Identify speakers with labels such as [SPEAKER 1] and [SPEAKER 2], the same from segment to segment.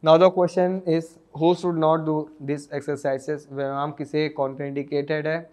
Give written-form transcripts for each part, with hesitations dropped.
[SPEAKER 1] Now the question is who should not do these exercises? व्यायाम किसे contraindicated है,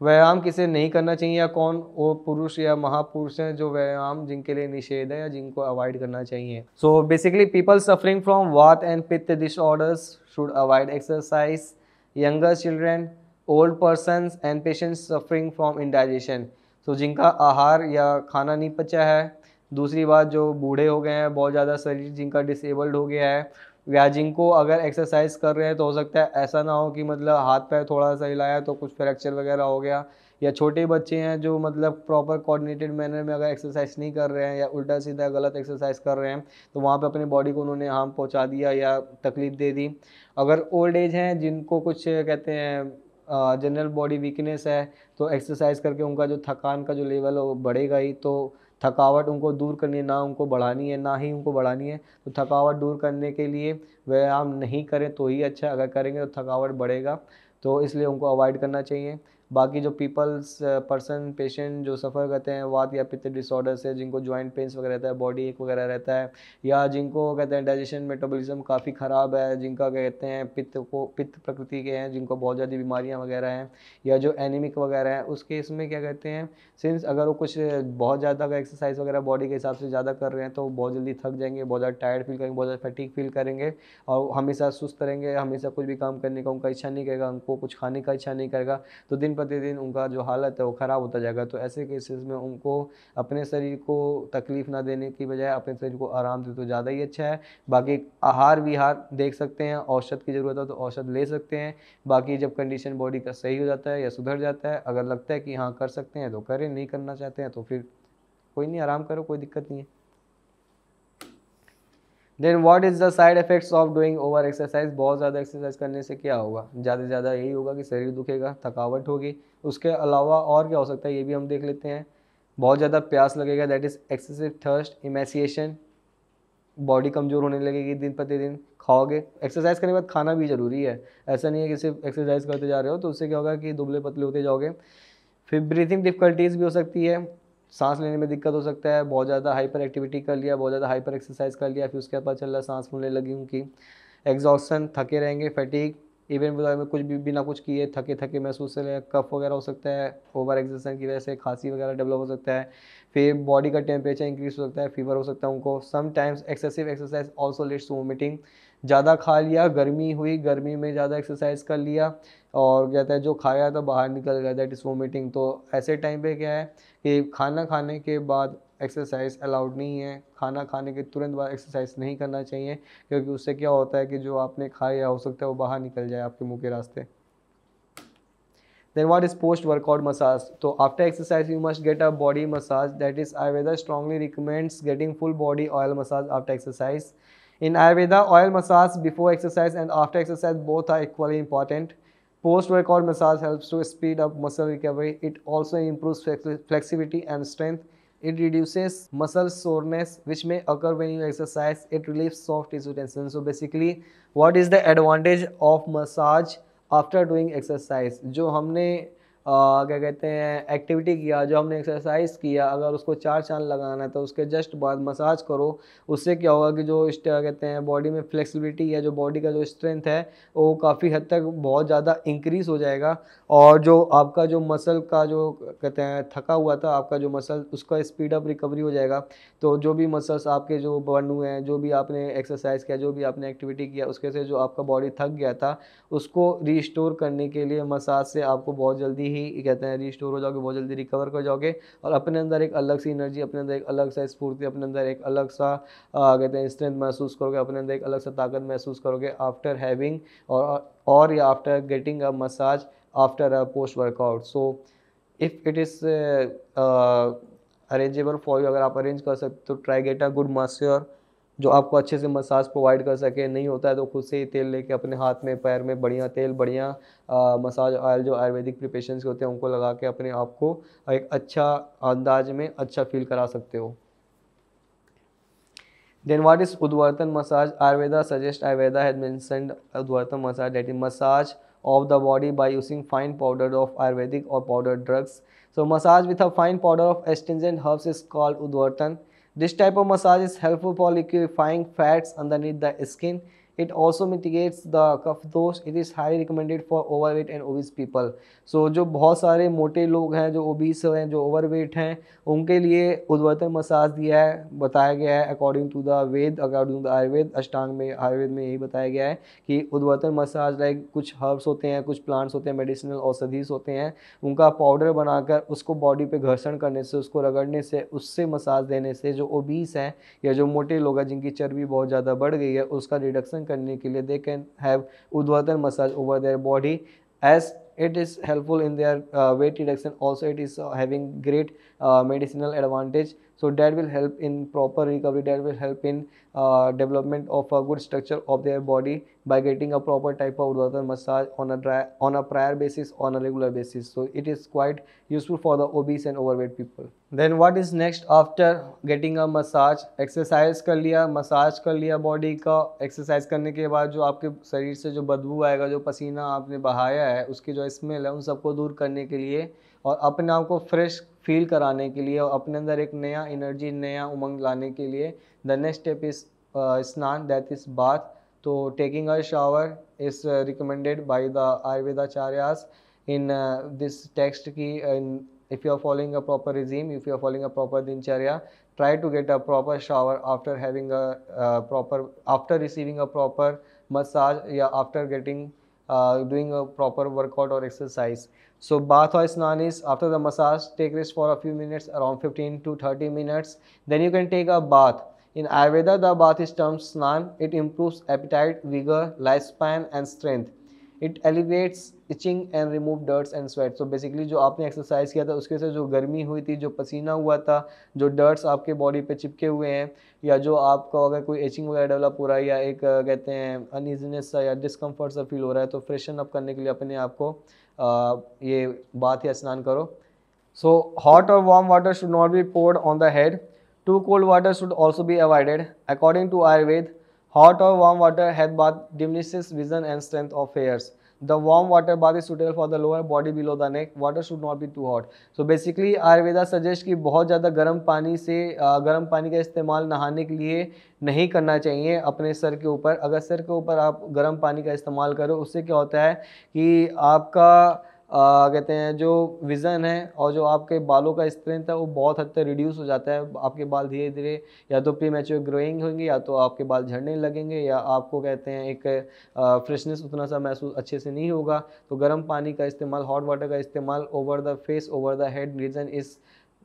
[SPEAKER 1] व्यायाम किसे नहीं करना चाहिए, या कौन वो पुरुष या महापुरुष हैं जो व्यायाम जिनके लिए निषेध है या जिनको अवॉइड करना चाहिए. So basically people suffering from वात एंड पित्त disorders should avoid exercise. Younger children, old persons and patients suffering from indigestion. तो जिनका आहार या खाना नहीं पचा है, दूसरी बात जो बूढ़े हो गए हैं, बहुत ज़्यादा शरीर जिनका डिसेबल्ड हो गया है, या जिनको अगर एक्सरसाइज कर रहे हैं तो हो सकता है ऐसा ना हो कि मतलब हाथ पैर थोड़ा सा हिलाया तो कुछ फ्रैक्चर वगैरह हो गया, या छोटे बच्चे हैं जो मतलब प्रॉपर कोऑर्डिनेटेड मैनर में अगर एक्सरसाइज नहीं कर रहे हैं या उल्टा सीधा गलत एक्सरसाइज कर रहे हैं तो वहाँ पे अपनी बॉडी को उन्होंने हार्म पहुँचा दिया या तकलीफ दे दी. अगर ओल्ड एज हैं जिनको कुछ कहते हैं जनरल बॉडी वीकनेस है तो एक्सरसाइज करके उनका जो थकान का जो लेवल है वो बढ़ेगा ही. तो थकावट उनको दूर करनी है, ना उनको बढ़ानी है, ना ही उनको बढ़ानी है. तो थकावट दूर करने के लिए व्यायाम नहीं करें तो ही अच्छा, अगर करेंगे तो थकावट बढ़ेगा, तो इसलिए उनको अवॉइड करना चाहिए. बाकी जो पीपल्स पर्सन पेशेंट जो सफ़र करते हैं वात या पित्त डिसऑर्डर से, जिनको जॉइंट पेन्स वगैरह रहता है, बॉडी एक वगैरह रहता है, या जिनको कहते हैं डाइजेशन मेटाबॉलिज्म काफ़ी ख़राब है, जिनका कहते हैं पित्त प्रकृति के हैं, जिनको बहुत ज़्यादा बीमारियां वगैरह हैं, या जो एनीमिक वगैरह हैं, उस केस में क्या कहते हैं सिंस अगर वो कुछ बहुत ज़्यादा अगर एक्सरसाइज वगैरह बॉडी के हिसाब से ज़्यादा कर रहे हैं तो बहुत जल्दी थक जाएंगे, बहुत ज़्यादा टायर्ड फील करेंगे, बहुत ज़्यादा फटीग फील करेंगे, और हमेशा सुस्त रहेंगे, हमेशा कुछ भी काम करने का उनका इच्छा नहीं करेगा, उनको कुछ खाने का इच्छा नहीं करेगा. तो दिन प्रतिदिन उनका जो हालत है वो ख़राब होता जाएगा. तो ऐसे केसेस में उनको अपने शरीर को तकलीफ़ ना देने की बजाय अपने शरीर को आराम दे तो ज़्यादा ही अच्छा है. बाकी आहार विहार देख सकते हैं, औषध की ज़रूरत है तो औषध ले सकते हैं. बाकी जब कंडीशन बॉडी का सही हो जाता है या सुधर जाता है, अगर लगता है कि हाँ कर सकते हैं तो करें, नहीं करना चाहते हैं तो फिर कोई नहीं, आराम करो, कोई दिक्कत नहीं है. Then what is the side effects of doing over exercise? बहुत ज़्यादा एक्सरसाइज करने से क्या होगा? ज़्यादा से ज़्यादा यही होगा कि शरीर दुखेगा, थकावट होगी. उसके अलावा और क्या हो सकता है ये भी हम देख लेते हैं. बहुत ज़्यादा प्यास लगेगा, that is excessive thirst. Emaciation, body कमज़ोर होने लगेगी दिन प्रतिदिन. खाओगे, एक्सरसाइज करने के बाद खाना भी ज़रूरी है, ऐसा नहीं है कि सिर्फ एक्सरसाइज करते जा रहे हो तो उससे क्या होगा कि दुबले पतले होते जाओगे. फिर ब्रीथिंग डिफ़िकल्टीज़ भी हो सकती है, सांस लेने में दिक्कत हो सकता है. बहुत ज़्यादा हाइपर एक्टिविटी कर लिया, बहुत ज़्यादा हाइपर एक्सरसाइज कर लिया, फिर उसके बाद पता चल रहा है सांस फूलने लगी उनकी. एग्जॉस्शन, थके रहेंगे, फटीग, इवन में कुछ भी बिना कुछ किए थके थके महसूस करें, कफ वगैरह हो सकता है, ओवर एक्सरसाइज की वजह से खांसी वगैरह डेवलप हो सकता है. फिर बॉडी का टेम्परेचर इंक्रीज हो सकता है, फीवर हो सकता है उनको. Sometimes excessive exercise also leads to vomiting. ज़्यादा खा लिया, गर्मी हुई, गर्मी में ज़्यादा एक्सरसाइज कर लिया और कहता है जो खाया तो बाहर निकल गया, दैट इज़ वोमिटिंग. तो ऐसे टाइम पे क्या है कि खाना खाने के बाद एक्सरसाइज अलाउड नहीं है, खाना खाने के तुरंत बाद एक्सरसाइज नहीं करना चाहिए, क्योंकि उससे क्या होता है कि जो आपने खाया हो सकता है वो बाहर निकल जाए आपके मुंह के रास्ते. Then what is post workout massage? So after exercise you must get a body massage, that is Ayurveda strongly recommends getting full body oil massage after exercise. In Ayurveda, oil massage before exercise and after exercise both are equally important. Post workout massage helps to speed up muscle recovery. It also improves flexibility and strength. It reduces muscle soreness which may occur when you exercise. It relieves soft tissue tension. So basically what is the advantage of massage after doing exercise? जो हमने क्या कहते हैं activity किया, जो हमने exercise किया, अगर उसको 4 चांद लगाना है तो उसके जस्ट बाद मसाज करो. उससे क्या होगा कि जो क्या कहते हैं बॉडी में फ्लेक्सिबिलिटी है, जो बॉडी का जो स्ट्रेंथ है वो काफ़ी हद तक बहुत ज़्यादा इंक्रीज़ हो जाएगा. और जो आपका जो मसल का जो कहते हैं थका हुआ था आपका जो मसल, उसका स्पीड अप रिकवरी हो जाएगा. तो जो भी मसल्स आपके जो बर्न हुए हैं, जो भी आपने एक्सरसाइज किया, जो भी आपने एक्टिविटी किया, उसके से जो आपका बॉडी थक गया था उसको रीस्टोर करने के लिए मसाज से आपको बहुत जल्दी ही कहते हैं रीस्टोर हो जाओगे, बहुत जल्दी रिकवर कर जाओगे और अपने अंदर एक अलग सी एनर्जी, अपने अंदर एक अलग सा स्फूर्ति, अपने अंदर एक अलग सा कहते हैं स्ट्रेंथ महसूस करोगे, अपने अंदर एक अलग सा ताकत महसूस करोगे आफ्टर हैविंग और या after getting a massage after a post workout. So if it is arrangeable for you, अगर आप अरेंज कर सकते तो try get a good master जो आपको अच्छे से मसाज प्रोवाइड कर सके. नहीं होता है तो खुद से ही तेल लेके अपने हाथ में पैर में बढ़िया तेल, बढ़िया मसाज ऑयल जो आयुर्वेदिक प्रिपरेशंस के होते हैं उनको लगा के अपने आप को एक अच्छा अंदाज में अच्छा फील करा सकते हो. Then what is Udvartan massage? Ayurveda has mentioned Udvartan massage, that is massage of the body by using fine powder of Ayurvedic or powdered drugs. So massage with a fine powder of astringent herbs is called Udvartan. This type of massage is helpful for liquefying fats underneath the skin. It also mitigates the cough dosh. It is highly recommended for overweight and obese people. So जो बहुत सारे मोटे लोग हैं, जो obese हैं, जो overweight हैं, उनके लिए उद्वर्तन मसाज दिया है, बताया गया है according to the Veda, according to the Ayurveda, Ashtanga में आयुर्वेद में यही बताया गया है कि उद्वर्तन मसाज लाइक कुछ हर्ब्स होते हैं, कुछ प्लांट्स होते हैं, मेडिसिनल औषधीज होते हैं, उनका पाउडर बनाकर उसको बॉडी पे घर्षण करने से, उसको रगड़ने से, उससे मसाज देने से जो ओबीस हैं या जो मोटे लोग हैं जिनकी चर्बी बहुत ज़्यादा बढ़ गई है, उसका रिडक्शन करने के लिए they can have udvartana massage over their body as it is helpful in their weight reduction. Also it is having great medicinal advantage, so that will help in proper recovery, that will help in development of a good structure of their body by getting a proper type of Urdhvan massage on a prior basis, on a regular basis. So it is quite useful for the obese and overweight people. Then what is next after getting a massage? Exercise कर लिया, massage कर लिया body का, exercise करने के बाद जो आपके शरीर से जो बदबू आएगा, जो पसीना आपने बहाया है, उसकी जो स्मेल है, उन सबको दूर करने के लिए और अपने आप को फ्रेश फील कराने के लिए और अपने अंदर एक नया एनर्जी, नया उमंग लाने के लिए the next step is snan, that is bath. तो taking a shower is recommended by the Ayurvedacharyas in this text ki if you are following a proper regime, if you are following a proper dincharya, try to get a proper shower after having after receiving a proper massage, yeah, after getting doing a proper workout or exercise. So bath or snan is after the massage, take rest for a few minutes, around 15 to 30 minutes, then you can take a bath. In Ayurveda, the bath is termed snan. It improves appetite, vigor, lifespan and strength. It elevates etching and remove dirts and sweat. So basically जो आपने exercise किया था उसके से जो गर्मी हुई थी, जो पसीना हुआ था, जो डर्ट्स आपके बॉडी पे चिपके हुए हैं, या जो आपका अगर कोई एचिंग वगैरह डेवलप हो रहा है या एक कहते हैं अनइजीनेस सा या डिस्कम्फर्ट सा फील हो रहा है, तो फ्रेशन अप करने के लिए अपने आप को ये बाथ या स्नान करो. सो हॉट और warm water should not be poured on the head. Too cold water should also be avoided. According to Ayurveda, hot or warm water head bath diminishes vision and strength of hairs. The warm water bath is suitable for the lower body below the neck. Water should not be too hot. So basically Ayurveda suggest कि बहुत ज़्यादा गर्म पानी से गर्म पानी का इस्तेमाल नहाने के लिए नहीं करना चाहिए अपने सर के ऊपर. अगर सर के ऊपर आप गर्म पानी का इस्तेमाल करो, उससे क्या होता है कि आपका कहते हैं जो विज़न है और जो आपके बालों का स्ट्रेंथ है वो बहुत हद तक रिड्यूस हो जाता है. आपके बाल धीरे धीरे या तो प्री मैच्योर ग्रोइंग होंगे, या तो आपके बाल झड़ने लगेंगे, या आपको कहते हैं एक फ्रेशनेस उतना सा महसूस अच्छे से नहीं होगा. तो गर्म पानी का इस्तेमाल, हॉट वाटर का इस्तेमाल over the face, over the head region is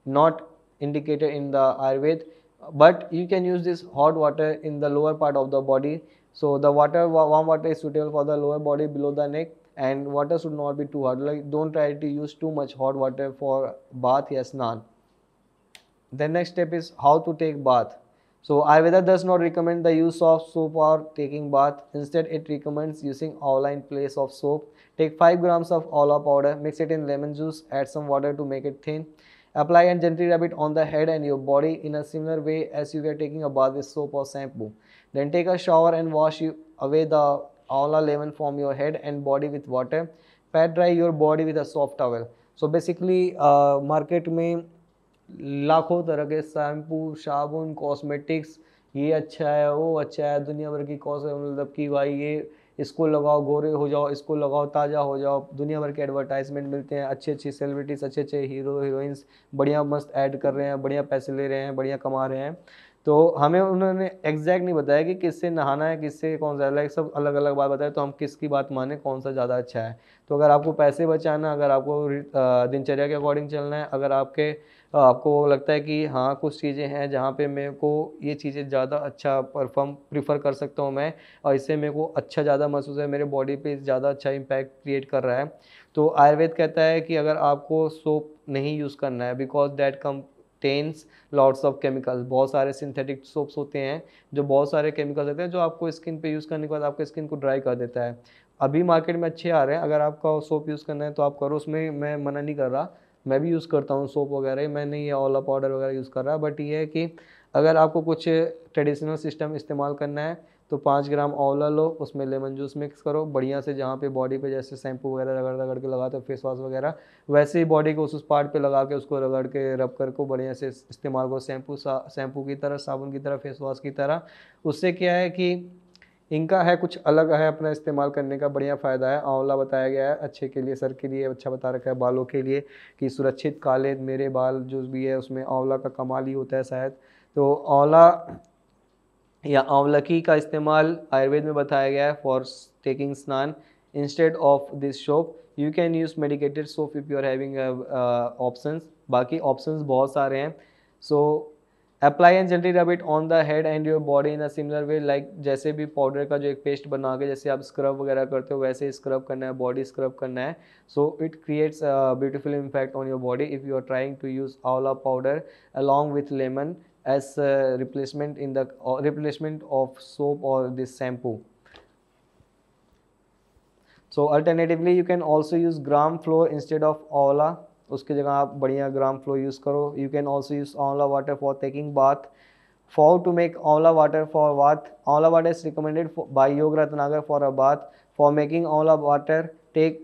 [SPEAKER 1] not indicated in the Ayurveda, but you can use this hot water in the lower part of the body. So the warm water is suitable for the lower body below the neck, and water should not be too hot. Like don't try to use too much hot water for bath या स्नान. The next step is how to take bath. So Ayurveda does not recommend the use of soap or taking bath. Instead, it recommends using awla in place of soap. Take 5 grams of awla powder, mix it in lemon juice, add some water to make it thin. Apply and gently rub it on the head and your body in a similar way as you were taking a bath with soap or shampoo. Then take a shower and wash away the awla lemon from your head and body with water. Pat dry your body with a soft towel. So basically market में लाखों तरह के shampoo, साबुन, cosmetics, ये अच्छा है, वो अच्छा है, दुनिया भर की मतलब कि भाई ये इसको लगाओ गोरे हो जाओ, इसको लगाओ ताज़ा हो जाओ, दुनिया भर के एडवर्टाइजमेंट मिलते हैं. अच्छी अच्छी सेलिब्रिटीज़, अच्छे अच्छे हीरो हीरोइंस बढ़िया मस्त ऐड कर रहे हैं, बढ़िया पैसे ले रहे हैं, बढ़िया कमा रहे हैं. तो हमें उन्होंने एग्जैक्ट नहीं बताया कि किससे नहाना है, किससे कौन सा, लाइक सब अलग अलग बात बताया. तो हम किसकी बात माने, कौन सा ज़्यादा अच्छा है. तो अगर आपको पैसे बचाना, अगर आपको दिनचर्या के अकॉर्डिंग चलना है, अगर आपको लगता है कि हाँ कुछ चीज़ें हैं जहाँ पे मेरे को ये चीज़ें ज़्यादा अच्छा परफॉर्म प्रीफर कर सकता हूँ मैं, और इससे मेरे को अच्छा ज़्यादा महसूस है, मेरे बॉडी पे ज़्यादा अच्छा इम्पैक्ट क्रिएट कर रहा है, तो आयुर्वेद कहता है कि अगर आपको सोप नहीं यूज़ करना है, because that contains lots of chemicals. बहुत सारे सिंथेटिक सोप्स होते हैं जो बहुत सारे केमिकल्स होते हैं जो आपको स्किन पे यूज़ करने के बाद आपके स्किन को ड्राई कर देता है. अभी मार्केट में अच्छे आ रहे हैं, अगर आपका सोप यूज़ करना है तो आप करो, उसमें मैं मना नहीं कर रहा, मैं भी यूज़ करता हूँ सोप वगैरह, मैं नहीं ये ऑला पाउडर वगैरह यूज़ कर रहा. बट ये है कि अगर आपको कुछ ट्रेडिशनल सिस्टम इस्तेमाल करना है तो 5 ग्राम आंवला लो, उसमें लेमन जूस मिक्स करो बढ़िया से, जहाँ पे बॉडी पे जैसे शैम्पू वगैरह रगड़ रगड़ के लगाते हो, फेस वॉश वगैरह, वैसे ही बॉडी को उस पार्ट पे लगा के उसको रगड़ के रब कर को बढ़िया से इस्तेमाल करो, शैम्पू की तरह, साबुन की तरह, फेस वॉश की तरह. उससे क्या है कि इनका है कुछ अलग है अपना इस्तेमाल करने का बढ़िया फ़ायदा है। आंवला बताया गया है अच्छे के लिए, सर के लिए अच्छा बता रखा है, बालों के लिए कि सुरक्षित काले मेरे बाल जो भी है उसमें आंवला का कमाल ही होता है शायद। तो आंवला या आंवलकी का इस्तेमाल आयुर्वेद में बताया गया है for taking snan instead of this soap. You can use medicated soap if you are having options. बाकी ऑप्शंस बहुत सारे हैं। So apply and gently rub it on the head and your body in a similar way, like जैसे भी powder का जो एक paste बना के जैसे आप स्क्रब वगैरह करते हो वैसे स्क्रब करना है, बॉडी स्क्रब करना है। So it creates beautiful impact on your body if you are trying to use amla powder along with lemon as replacement of soap or this shampoo. So alternatively you can also use gram flour instead of आंवला, उसकी जगह आप बढ़िया ग्राम floor use करो। You can also use आंवला water for taking bath. How to make amla water for bath? Amla water is recommended by Yoga Ratnagar for a bath. For making amla water, take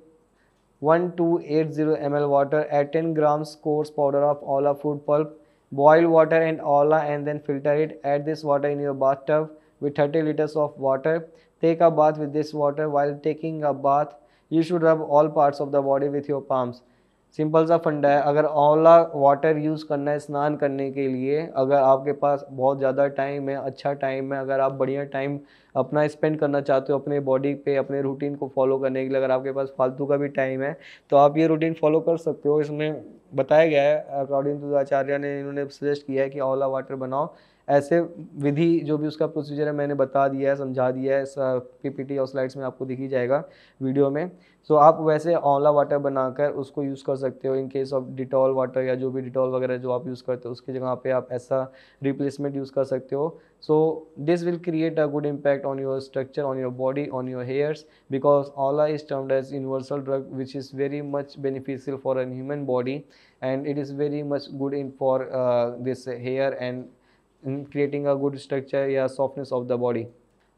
[SPEAKER 1] 1280 ml water, add 10 grams coarse powder of amla food pulp, boil water and amla and then filter it. Add this water in your bathtub with 30 liters of water. Take a bath with this water. While taking a bath, you should rub all parts of the body with your palms. Simple सा फंडा है। अगर आंवला water use करना है स्नान करने के लिए, अगर आपके पास बहुत ज़्यादा टाइम है, अच्छा टाइम है, अगर आप बढ़िया टाइम अपना स्पेंड करना चाहते हो अपने बॉडी पे, अपने रूटीन को फॉलो करने के लिए, अगर आपके पास फालतू का भी टाइम है तो आप ये रूटीन फॉलो कर सकते हो। इसमें बताया गया है अकॉर्डिंग टू आचार्य ने, इन्होंने सजेस्ट किया है कि आंवला वाटर बनाओ। ऐसे विधि जो भी उसका प्रोसीजर है मैंने बता दिया है, समझा दिया है, पीपीटी और स्लाइड्स में आपको दिख ही जाएगा वीडियो में। सो आप वैसे आंवला वाटर बनाकर उसको यूज़ कर सकते हो in case of Dettol water, या जो भी डिटॉल वगैरह जो आप यूज़ करते हो उसकी जगह पे आप ऐसा रिप्लेसमेंट यूज़ कर सकते हो। So this will create a good impact on your structure, on your body, on your hairs, because amla is termed as universal drug which is very much beneficial for an human body and it is very much good in for this hair and in creating a good structure या softness of the body.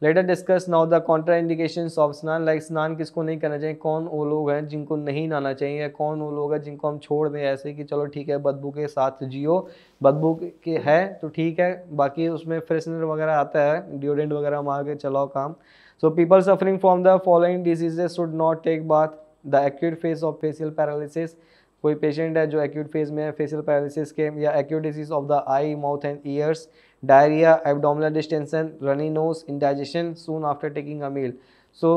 [SPEAKER 1] Let us discuss now the contraindications of स्नान, like स्नान किसको नहीं करना चाहिए, कौन वो लोग हैं जिनको नहीं नहाना चाहिए, या कौन वो लोग हैं जिनको हम छोड़ दें ऐसे कि चलो ठीक है बदबू के साथ जियो, बदबू के है तो ठीक है, बाकी उसमें फ्रेशनर वगैरह आता है, डिओड्रेंट वगैरह मार के चलाओ काम। So people suffering from the following diseases should not take bath. The acute phase of facial paralysis, कोई पेशेंट है जो एक्यूट फेज में है फेशियल पैरालिसिस के, या acute disease of the I mouth and years, diarrhea, abdominal distension, runny nose, indigestion soon after taking a meal. So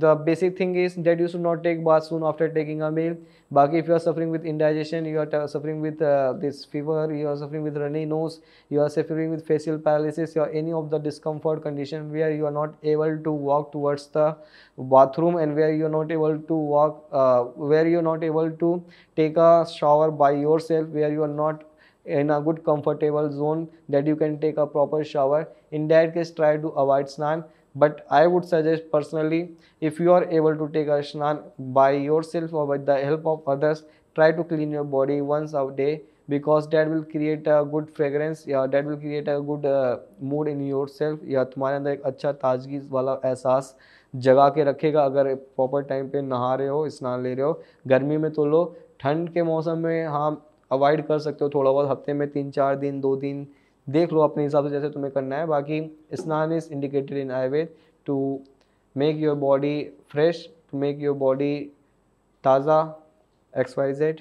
[SPEAKER 1] the basic thing is that you should not take bath soon after taking a meal. Baki if you are suffering with indigestion, you are suffering with this fever, you are suffering with runny nose, you are suffering with facial paralysis, or any of the discomfort condition where you are not able to walk towards the bathroom, and where you are not able to walk, where you are not able to take a shower by yourself, where you are not in a good comfortable zone that you can take a proper shower, in that case try to avoid snan. But I would suggest personally, if you are able to take a snan by yourself or with the help of others, try to clean your body once a day, because that will create a good fragrance, या that will create a good mood in yourself, या तुम्हारे अंदर एक अच्छा ताजगी वाला एहसास जगा के रखेगा अगर प्रॉपर टाइम पे नहा रहे हो, स्नान ले रहे हो। गर्मी में तो लो, ठंड के मौसम में हाँ अवॉइड कर सकते हो थोड़ा बहुत, हफ्ते में 3-4 दिन 2 दिन देख लो अपने हिसाब से जैसे तुम्हें करना है। बाकी स्नान is indicated in Ayurveda to make your body fresh, to make your body ताज़ा, XYZ।